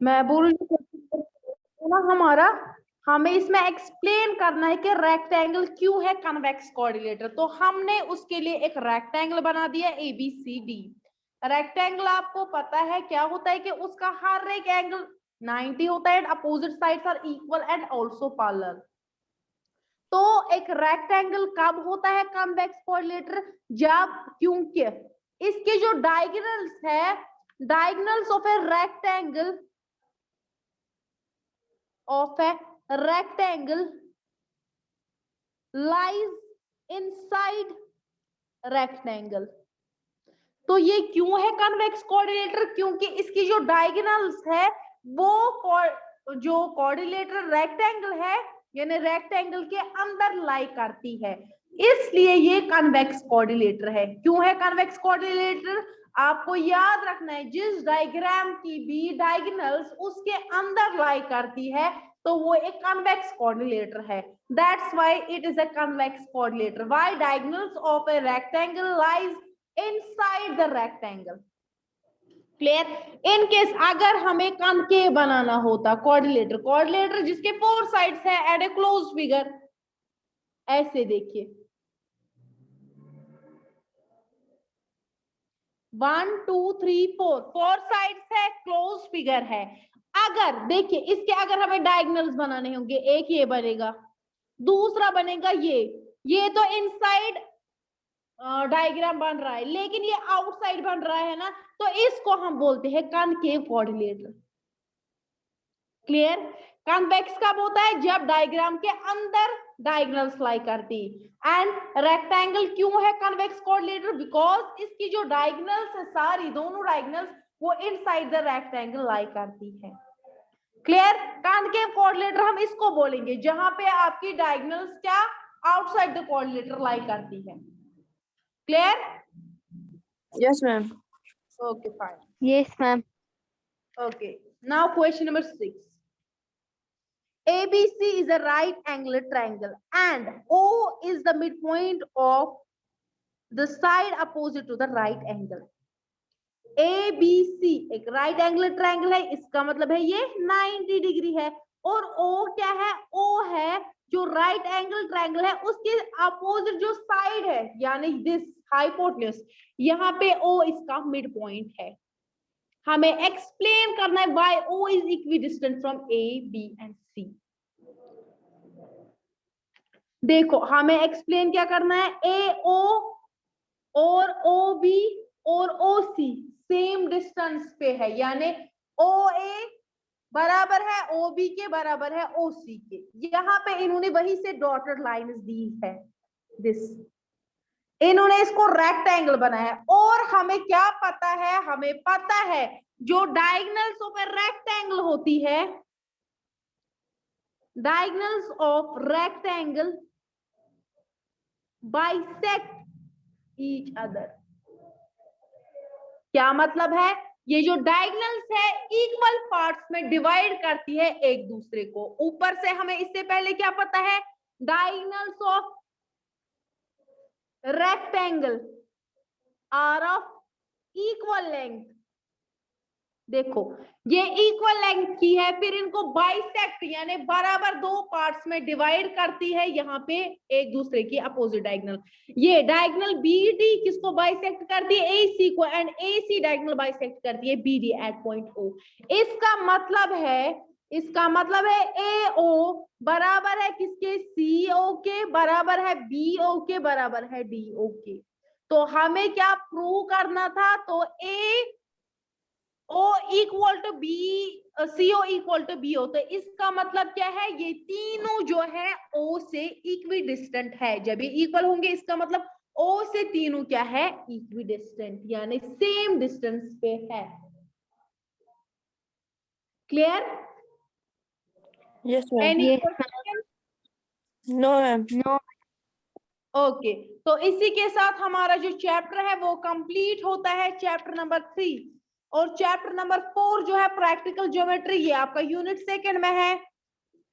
मैं बोल रही हूँ ना हमारा, हमें इसमें एक्सप्लेन करना है कि रेक्टेंगल क्यों है कन्वेक्स कोऑर्डिनेटर। तो हमने उसके लिए एक रेक्टेंगल बना दिया ABCD। रेक्टेंगल आपको पता है क्या होता है कि उसका हर एक एंगल 90 होता है, opposite sides are equal and also parallel. तो एक रेक्टेंगल कब होता है कन्वेक्स कोऑर्डिनेटर, जब क्योंकि इसके जो डायगोनल्स है, diagonals of a rectangle lies inside rectangle। तो ये क्यों है कन्वेक्स कोऑर्डिनेटर, क्योंकि इसकी जो डायगोनल्स है वो जो कोऑर्डिनेटर रेक्टेंगल है यानी रेक्टेंगल के अंदर लाई करती है, इसलिए ये कन्वेक्स कोऑर्डिनेटर है। क्यों है कन्वेक्स कोऑर्डिनेटर, आपको याद रखना है जिस डायग्राम की भी डायगोनल्स उसके अंदर लाई करती है तो वो एक कन्वेक्स कोऑर्डिनेटर है। That's why it is a convex coordinator. Why diagonals of a rectangle lies inside the rectangle. Clear. In case अगर हमें कनकेव बनाना होता कोऑर्डिनेटर, कोऑर्डिनेटर जिसके 4 साइड्स है एट ए क्लोज फिगर, ऐसे देखिए 1 2 3 4 4 साइड्स है, क्लोज फिगर है। अगर देखिए इसके अगर हमें डायगोनल्स बनाने होंगे, एक ये बनेगा, दूसरा बनेगा ये तो इनसाइड डायग्राम बन रहा है, लेकिन ये आउटसाइड बन रहा है ना, तो इसको हम बोलते हैं कनकेव कोऑर्डिनेटर। क्लियर। कन्वेक्स कब होता है, जब डायग्राम के अंदर डायगोनल्स लाई करती। एंड रेक्टेंगल क्यों है कन्वेक्स कोऑर्डिनेटर, बिकॉज इसकी जो डायगोनल्स है सारी दोनों डायगोनल्स वो इनसाइड द रेक्टेंगल लाई करती है। क्लियर। कनकेव कोऑर्डिनेटर हम इसको बोलेंगे जहां पे आपकी डायगोनल्स क्या आउटसाइड द कोऑर्डिनेटर लाई करती है। Clear. Yes, ma'am. Okay, fine. Yes, ma'am. Okay. Now question number 6. ABC is a right angled triangle and O is the midpoint of the side opposite to the right angle. ABC एक right angled triangle है, इसका मतलब है ये 90 degree है, और O क्या है, O है जो राइट एंगल ट्रायंगल है उसके अपोजिट जो साइड है यानी दिस हाइपोटेन्यूज, यहाँ पे O इसका मिड पॉइंट है। हमें एक्सप्लेन करना है why O is equidistant from A, B and C। देखो हमें एक्सप्लेन क्या करना है, AO और OB और OC सेम डिस्टेंस पे है, यानी OA बराबर है OB के बराबर है OC के। यहाँ पे इन्होंने वही से डॉटेड लाइंस दी है, दिस इन्होंने इसको रेक्टेंगल बनाया। और हमें क्या पता है, हमें पता है जो डायगोनल्स ऑफ ए रेक्टेंगल होती है, diagonals of rectangle bisect each other. क्या मतलब है, ये जो डायगोनल्स है इक्वल पार्ट्स में डिवाइड करती है एक दूसरे को। ऊपर से हमें इससे पहले क्या पता है, diagonals of rectangle are of equal length. देखो ये इक्वल लेंथ की है, फिर इनको बाइसेक्ट यानी बराबर दो पार्ट्स में डिवाइड करती है यहाँ पे एक दूसरे की अपोजिट डायगोनल। ये डायगोनल BD किसको बाइसेक्ट करती है, AC को, एंड AC डायगोनल बाइसेक्ट करती है BD एट पॉइंट O। इसका मतलब है AO बराबर है किसके, CO के बराबर है, BO के बराबर है DO के। तो हमें क्या प्रूव करना था, तो O equal to B, CO equal to BO। तो इसका मतलब क्या है, ये तीनों जो है O से इक्विडिस्टेंट है। जब ये इक्वल होंगे इसका मतलब O से तीनों क्या है, इक्विडिस्टेंट यानी सेम डिस्टेंस पे है। Clear. Yes, ma'am. Any Yes, question? No, ma'am. No. Okay, तो इसी के साथ हमारा जो चैप्टर है वो कंप्लीट होता है, चैप्टर नंबर 3। और चैप्टर नंबर 4 जो है प्रैक्टिकल ज्योमेट्री, ये आपका यूनिट 2 में है।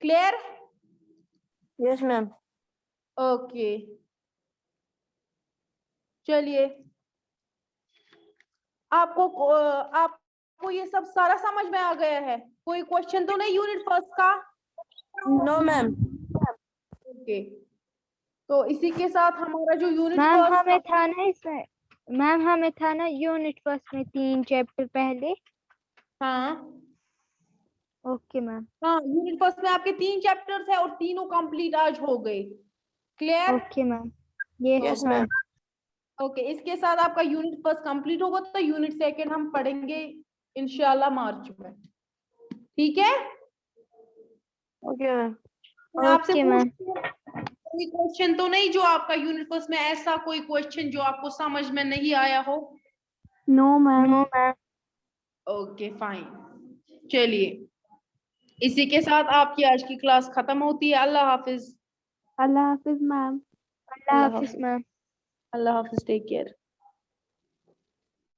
क्लियर। Yes, ma'am. ओके चलिए, आपको आप आपको ये सब सारा समझ में आ गया है? कोई क्वेश्चन तो नहीं यूनिट फर्स्ट का? No, ma'am. ओके, तो इसी के साथ हमारा जो यूनिट मैम फर्स्ट हमें था ना इसमें, मैम हमें था ना यूनिट फर्स्ट में 3 चैप्टर पहले। हाँ ओके मैम। हाँ, यूनिट फर्स्ट में आपके 3 चैप्टर्स है और तीनों कंप्लीट आज हो गए। क्लियर? Okay ma'am. ये Yes, ma'am. ओके, इसके साथ आपका यूनिट फर्स्ट कंप्लीट होगा तो यूनिट सेकंड हम पढ़ेंगे इंशाल्लाह मार्च में। ठीक है? Okay, ma'am. मैं आपसे ओके मैम। पूछती हूँ, कोई क्वेश्चन तो नहीं जो आपका यूनिट फर्स्ट में, ऐसा कोई क्वेश्चन जो आपको समझ में नहीं आया हो? No ma'am. No ma'am. Okay fine, चलिए इसी के साथ आपकी आज की क्लास खत्म होती है। अल्लाह हाफिज। अल्लाह हाफिज मैम। अल्लाह हाफिज मैम। अल्लाह हाफिज, टेक केयर।